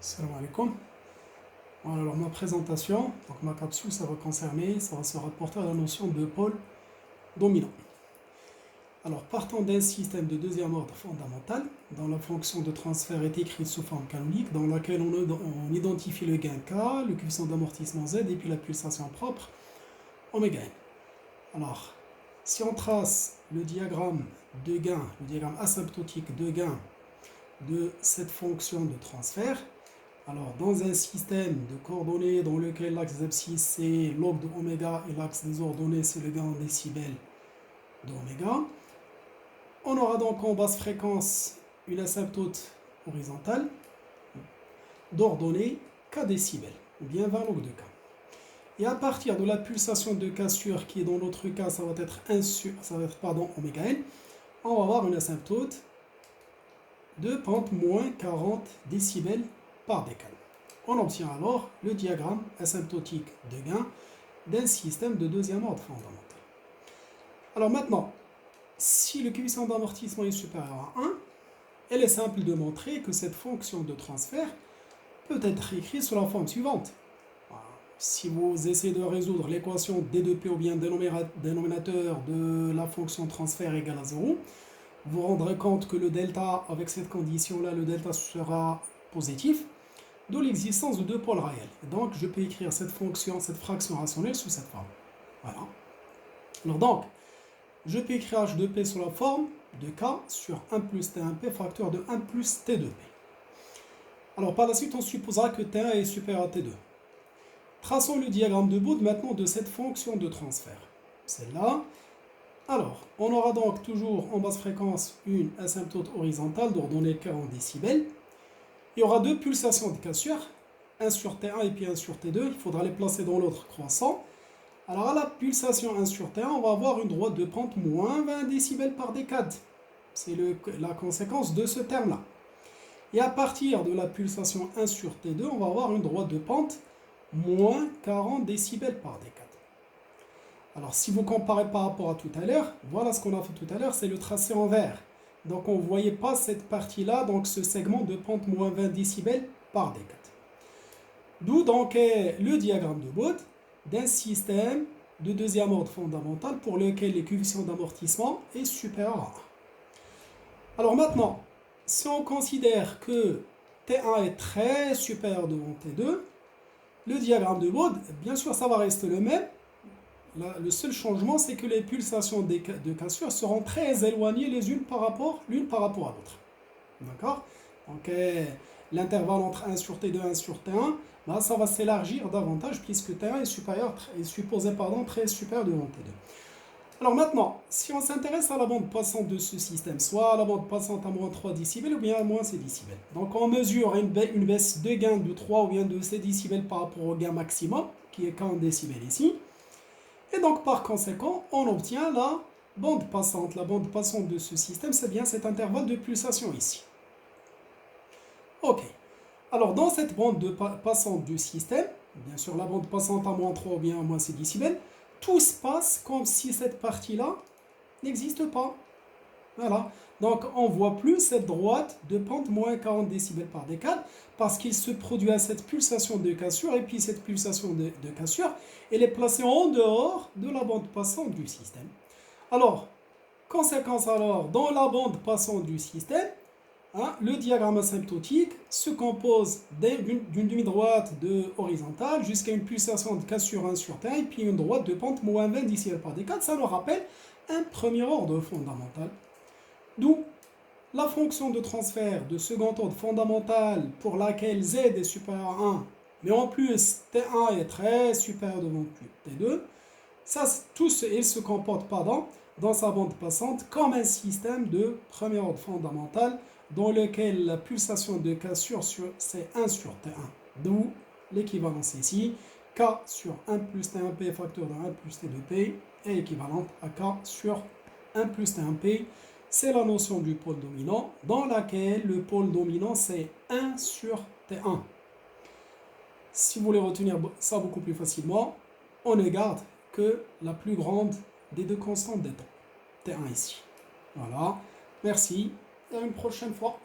Salam alaikum. Voilà, alors ma présentation, donc ma capsule, ça va se rapporter à la notion de pôle dominant. Alors partant d'un système de deuxième ordre fondamental, dont la fonction de transfert est écrite sous forme canonique, dans laquelle on identifie le gain K, le coefficient d'amortissement Z et puis la pulsation propre oméga n. Alors, si on trace le diagramme de gain, le diagramme asymptotique de gain de cette fonction de transfert, alors, dans un système de coordonnées dans lequel l'axe des abscisses c'est log de oméga et l'axe des ordonnées c'est le gain en décibels d'oméga, on aura donc en basse fréquence une asymptote horizontale d'ordonnées k décibels, ou bien 20 log de k. Et à partir de la pulsation de cassure, qui est dans notre cas, ça va être oméga n, on va avoir une asymptote de pente moins 40 décibels par décade. On obtient alors le diagramme asymptotique de gain d'un système de deuxième ordre fondamental. Alors maintenant, si le coefficient d'amortissement est supérieur à 1, il est simple de montrer que cette fonction de transfert peut être écrite sous la forme suivante. Si vous essayez de résoudre l'équation d2p ou bien dénominateur de la fonction transfert égale à 0, vous vous rendrez compte que le delta, avec cette condition-là, le delta sera positif, d'où l'existence de deux pôles réels. Donc, je peux écrire cette fonction, cette fraction rationnelle sous cette forme. Voilà. Alors donc, je peux écrire h de p sous la forme de k sur 1 plus t1p facteur de 1 plus t2p. Alors, par la suite, on supposera que t1 est supérieur à t2. Traçons le diagramme de Bode maintenant de cette fonction de transfert. Celle-là. Alors, on aura donc toujours en basse fréquence une asymptote horizontale d'ordonnée k en décibels. Il y aura deux pulsations de cassure, 1 sur T1 et puis 1 sur T2. Il faudra les placer dans l'autre croissant. Alors à la pulsation 1 sur T1, on va avoir une droite de pente moins 20 décibels par décade. C'est la conséquence de ce terme-là. Et à partir de la pulsation 1 sur T2, on va avoir une droite de pente moins 40 décibels par décade. Alors si vous comparez par rapport à tout à l'heure, voilà ce qu'on a fait tout à l'heure, c'est le tracé en vert. Donc on ne voyait pas cette partie-là, donc ce segment de pente moins 20 décibels par décade. D'où donc le diagramme de Bode d'un système de deuxième ordre fondamental pour lequel le coefficient d'amortissement est supérieur à 1. Alors maintenant, si on considère que T1 est très supérieur devant T2, le diagramme de Bode, bien sûr ça va rester le même. Le seul changement, c'est que les pulsations de cassure seront très éloignées les unes par rapport à l'autre. D'accord? Donc, l'intervalle entre 1 sur T2 et 1 sur T1, là, ça va s'élargir davantage puisque T1 est supposé très supérieur devant T2. Alors maintenant, si on s'intéresse à la bande passante de ce système, soit à la bande passante à moins 3 décibels ou bien à moins 6 décibels. Donc, on mesure une baisse de gain de 3 ou bien de 7 décibels par rapport au gain maximum, qui est 40 décibels ici. Et donc, par conséquent, on obtient la bande passante. La bande passante de ce système, c'est bien cet intervalle de pulsation ici. Ok. Alors, dans cette bande passante du système, bien sûr, la bande passante à moins 3 ou bien à moins 6 décibels, tout se passe comme si cette partie-là n'existe pas. Voilà. Donc, on ne voit plus cette droite de pente moins 40 décibels par décade parce qu'il se produit à cette pulsation de cassure et puis cette pulsation de cassure, elle est placée en dehors de la bande passante du système. Alors, conséquence alors, dans la bande passante du système, le diagramme asymptotique se compose d'une demi-droite horizontale jusqu'à une pulsation de cassure 1 sur T1 et puis une droite de pente moins 20 décibels par décade. Ça nous rappelle un premier ordre fondamental. D'où la fonction de transfert de second ordre fondamental pour laquelle Z est supérieur à 1, mais en plus T1 est très supérieur devant T2, il se comporte dans sa bande passante comme un système de premier ordre fondamental dans lequel la pulsation de cassure c'est 1 sur T1. D'où l'équivalence ici, K sur 1 plus T1P facteur de 1 plus T2P est équivalente à K sur 1 plus T1P. C'est la notion du pôle dominant, dans laquelle le pôle dominant, c'est 1 sur T1. Si vous voulez retenir ça beaucoup plus facilement, on ne garde que la plus grande des deux constantes des temps, T1 ici. Voilà, merci, et à une prochaine fois.